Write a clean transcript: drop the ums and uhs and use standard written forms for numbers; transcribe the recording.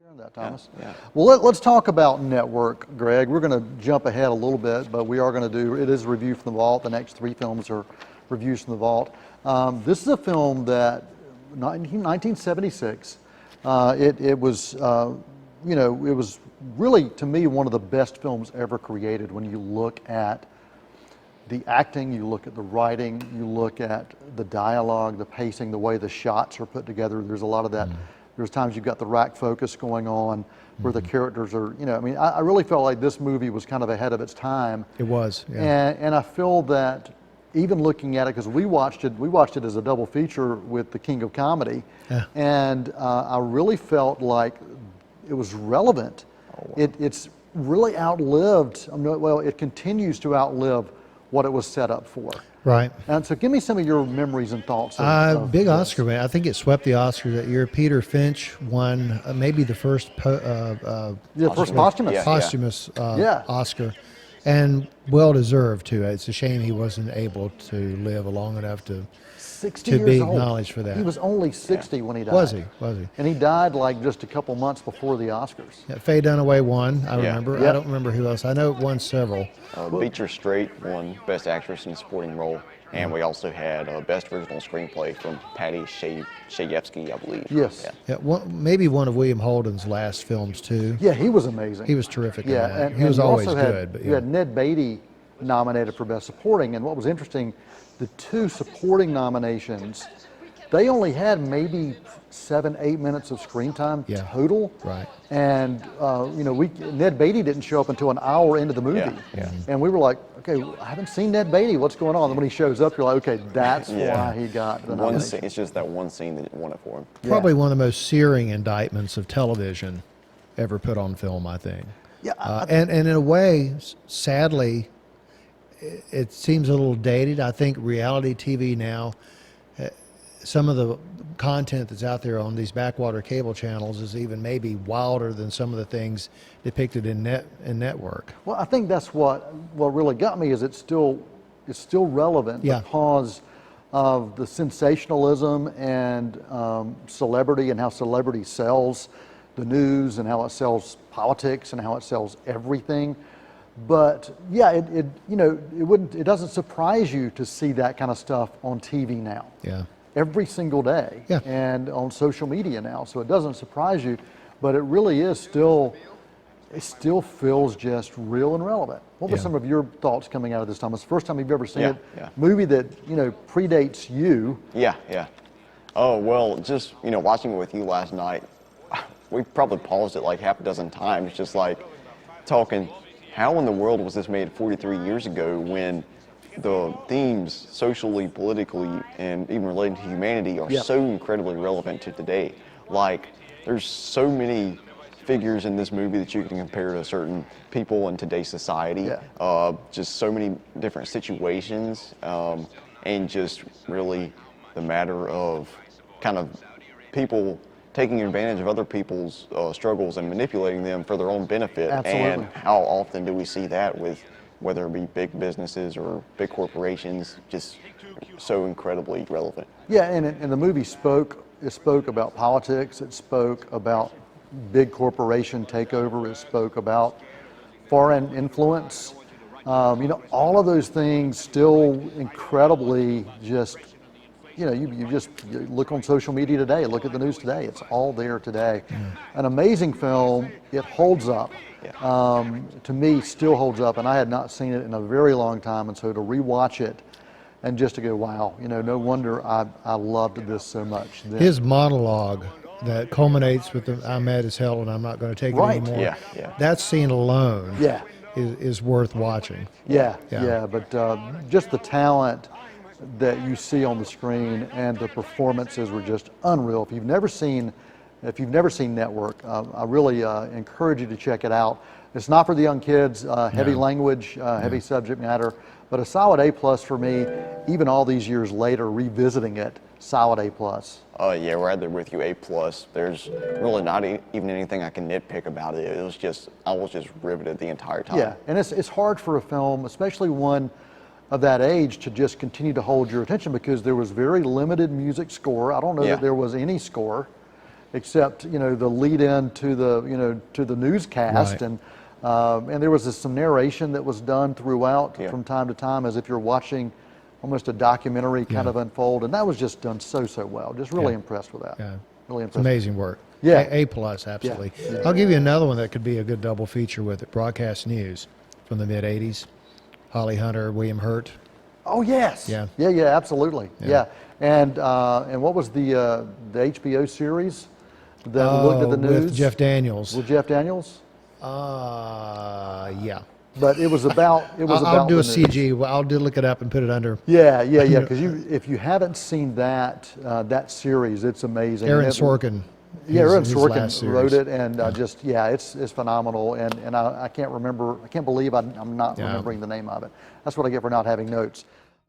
Sharing that, Thomas. Yeah. Well, let's talk about Network, Greg. We're going to jump ahead a little bit, but we are going to do, it is a review from the vault. The next three films are reviews from the vault. This is a film that, 1976, it was, you know, it was really, to me, one of the best films ever created when you look at the acting, you look at the writing, you look at the dialogue, the pacing, the way the shots are put together. There's a lot of that. There's times you've got the rack focus going on where the characters are, you know, I mean, I really felt like this movie was kind of ahead of its time. It was, yeah. And I feel that even looking at it, because we watched it as a double feature with The King of Comedy, Yeah. and I really felt like it was relevant. It's really outlived, well, it continues to outlive what it was set up for. Right. And so give me some of your memories and thoughts. Of Big this. Oscar win. I think it swept the Oscar that year. Peter Finch won maybe the first First posthumous. Yeah. posthumous Yeah. Oscar, and well deserved too. It's a shame he wasn't able to live long enough to 60 to years be old. acknowledged for that. He was only 60 when he died. Was he? Was he? And he died like just a couple months before the Oscars. Yeah, Faye Dunaway won. I Yeah. remember. Yeah. I don't remember who else. I know it won several. Beecher Strait won Best Actress in a Supporting Role, and we also had Best Original Screenplay from Patty Chayefsky, I believe. Yes. Yeah, maybe one of William Holden's last films too. Yeah, he was amazing. He was terrific in Yeah, that. and He was you always also had, good. But you had Ned Beatty nominated for Best Supporting, and what was interesting, the two supporting nominations, they only had maybe 7-8 minutes of screen time Yeah. total. Right. And you know, Ned Beatty didn't show up until an hour into the movie. Yeah. And we were like, okay, I haven't seen Ned Beatty. What's going on? And when he shows up, you're like, okay, that's why he got the One nomination. scene, it's just that one scene that won it for him. Probably one of the most searing indictments of television ever put on film, I think. Yeah, And in a way, sadly, it seems a little dated. I think reality TV now, some of the content that's out there on these backwater cable channels is even maybe wilder than some of the things depicted in network. Well, I think that's what really got me is it's still relevant Yeah. because of the sensationalism and celebrity and how celebrity sells the news and how it sells politics and how it sells everything. But yeah, it doesn't surprise you to see that kind of stuff on TV now. Yeah. Every single day, Yeah. and on social media now, so it doesn't surprise you, but it really is still, it still feels just real and relevant. What were Yeah. some of your thoughts coming out of this, Thomas? First time you've ever seen Yeah, it, yeah. movie that, predates you. Yeah. Oh, well, just, watching it with you last night, we probably paused it like half a dozen times, just like talking, how in the world was this made 43 years ago when the themes socially, politically, and even relating to humanity are Yep. so incredibly relevant to today. Like, there's so many figures in this movie that you can compare to certain people in today's society. Yeah. Just so many different situations, and just really the matter of kind of people taking advantage of other people's struggles and manipulating them for their own benefit. Absolutely. And how often do we see that with whether it be big businesses or big corporations, just so incredibly relevant. Yeah, and the movie spoke about politics, it spoke about big corporation takeover, it spoke about foreign influence. All of those things still incredibly just, you just look on social media today, look at the news today, it's all there today. An amazing film, it holds up. To me, still holds up, and I had not seen it in a very long time, and so to rewatch it and just to go, wow, no wonder I loved this so much. Then. His monologue that culminates with the "I'm mad as hell and I'm not going to take it Right. anymore." Yeah. That scene alone Yeah. is worth watching. Yeah, Yeah. but just the talent that you see on the screen and the performances were just unreal. If you've never seen Network, I really encourage you to check it out. It's not for the young kids, heavy language, heavy subject matter, but a solid A+ for me, even all these years later, revisiting it, solid A+. Yeah, we're right there with you, A+. There's really not even anything I can nitpick about it. I was just riveted the entire time. Yeah, and it's hard for a film, especially one of that age, to just continue to hold your attention because there was very limited music score. I don't know Yeah. that there was any score. except the lead in to the newscast, Right. and there was some narration that was done throughout Yeah. from time to time, as if you're watching almost a documentary kind Yeah. of unfold, and that was just done so well. Just really Yeah. impressed with that. Yeah. Really It's impressed. amazing work. Yeah. A plus, absolutely. Yeah. I'll give you another one that could be a good double feature with it. Broadcast news from the mid '80s. Holly Hunter, William Hurt. Oh yes. Yeah. Yeah. Absolutely. Yeah. Yeah. And what was the HBO series that looked at the news with Jeff Daniels. with Jeff Daniels? Yeah. But it was about I'll do the a news. CG. Well, I'll look it up and put it under. Yeah. Because if you haven't seen that series, it's amazing. Aaron And it- Sorkin. Yeah, Aaron his last Sorkin series. wrote it, and it's phenomenal. And I can't believe I'm not Yeah. remembering the name of it. That's what I get for not having notes.